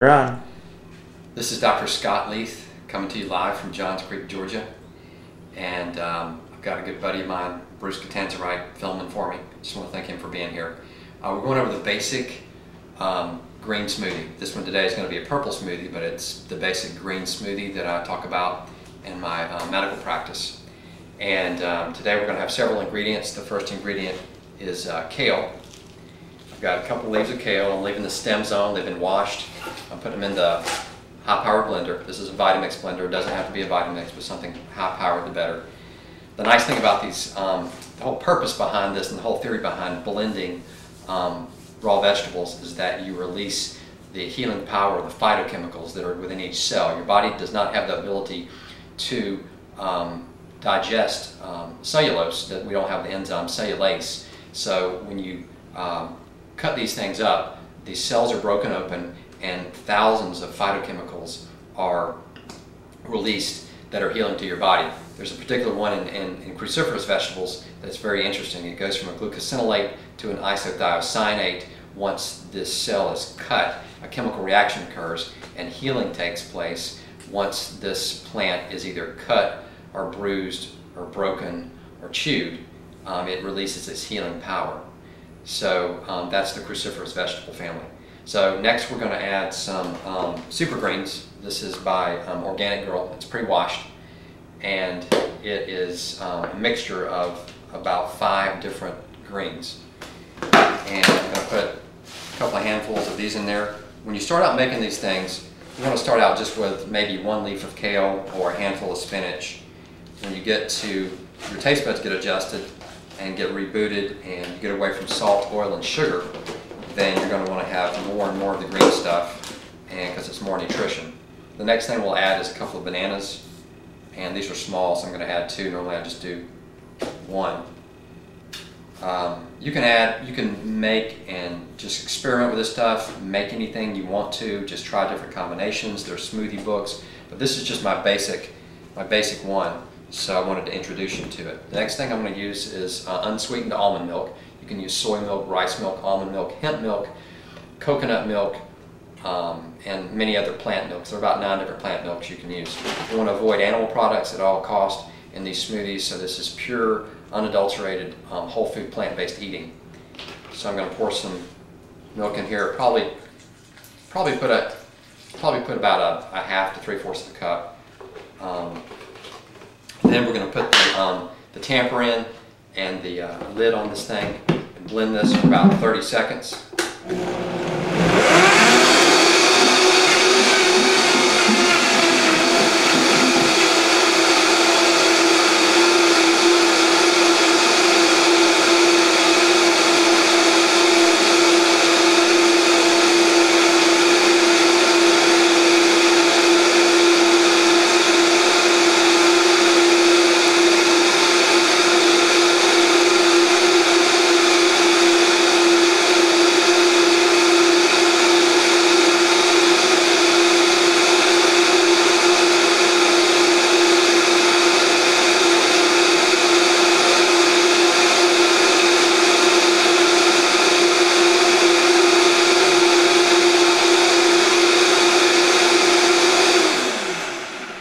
Ron. This is Dr. Scott Leeth coming to you live from Johns Creek, Georgia. And I've got a good buddy of mine, Bruce Catanzarite, filming for me. Just want to thank him for being here. We're going over the basic green smoothie. This one today is going to be a purple smoothie, but it's the basic green smoothie that I talk about in my medical practice. And today we're going to have several ingredients. The first ingredient is kale. I've got a couple leaves of kale. I'm leaving the stems on. They've been washed. I'm putting them in the high-powered blender. This is a Vitamix blender. It doesn't have to be a Vitamix, but something high-powered the better. The nice thing about these, the whole purpose behind this and the whole theory behind blending raw vegetables is that you release the healing power of the phytochemicals that are within each cell. Your body does not have the ability to digest cellulose. That we don't have the enzyme cellulase. So when you cut these things up, these cells are broken open and thousands of phytochemicals are released that are healing to your body. There's a particular one in cruciferous vegetables that's very interesting. It goes from a glucosinolate to an isothiocyanate. Once this cell is cut, a chemical reaction occurs and healing takes place once this plant is either cut or bruised or broken or chewed. It releases its healing power. So that's the cruciferous vegetable family. So next we're going to add some super greens. This is by Organic Girl. It's pre-washed, and it is a mixture of about 5 different greens. And I'm going to put a couple of handfuls of these in there. When you start out making these things, you want to start out just with maybe 1 leaf of kale or a handful of spinach. When you get to, your taste buds get adjusted and get rebooted and you get away from salt, oil, and sugar, then you're going to want to have more and more of the green stuff, and because it's more nutrition. The next thing we'll add is a couple of bananas, and these are small, so I'm going to add 2. Normally I just do 1. You can make and just experiment with this stuff, make anything you want to, just try different combinations. There's smoothie books, but this is just my basic one. So I wanted to introduce you to it. The next thing I'm going to use is unsweetened almond milk. You can use soy milk, rice milk, almond milk, hemp milk, coconut milk, and many other plant milks. There are about 9 different plant milks you can use. You want to avoid animal products at all costs in these smoothies, so this is pure, unadulterated, whole food, plant-based eating. So I'm going to pour some milk in here. Probably put about a half to 3/4 of a cup. Then we're going to put the tamper in and the lid on this thing and blend this for about 30 seconds.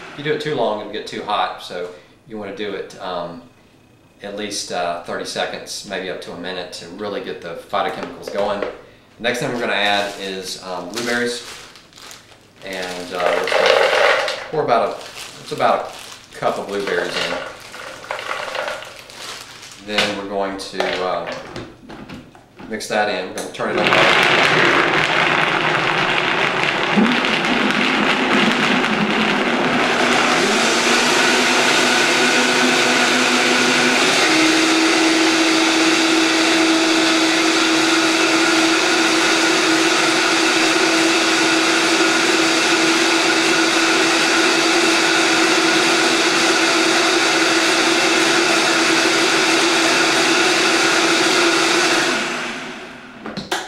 If you do it too long, it'll get too hot, so you want to do it at least 30 seconds, maybe up to a minute, to really get the phytochemicals going. The next thing we're going to add is blueberries, and pour about a cup of blueberries in. Then we're going to mix that in. We're going to turn it on.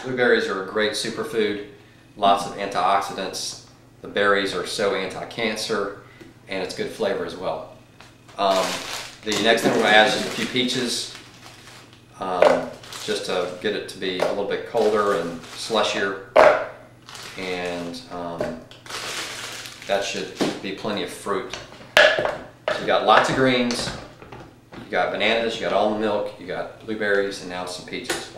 Blueberries are a great superfood, lots of antioxidants. The berries are so anti-cancer, and it's good flavor as well. The next thing we're going to add is just a few peaches. just to get it to be a little bit colder and slushier. and that should be plenty of fruit. So you got lots of greens, you got bananas, you got almond milk, you got blueberries, and now some peaches.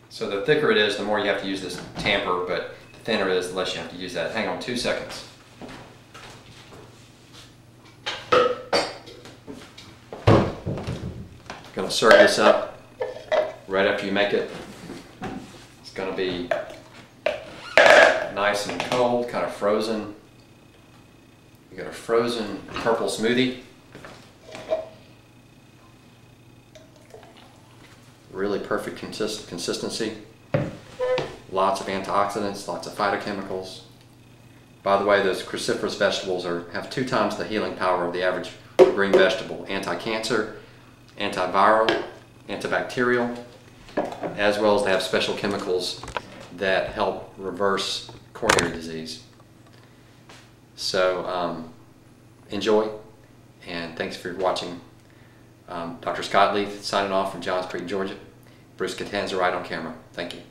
So the thicker it is, the more you have to use this tamper, but the thinner it is, the less you have to use that. Hang on 2 seconds. Gonna serve this up right after you make it. It's gonna be nice and cold, kind of frozen. You got a frozen purple smoothie. Really perfect consistency. Lots of antioxidants, lots of phytochemicals. By the way, those cruciferous vegetables have 2 times the healing power of the average green vegetable. Anti-cancer, antiviral, antibacterial, as well as they have special chemicals that help reverse coronary disease. So enjoy, and thanks for watching. Dr. Scott Leeth signing off from Johns Creek, Georgia. Bruce Catanza right on camera. Thank you.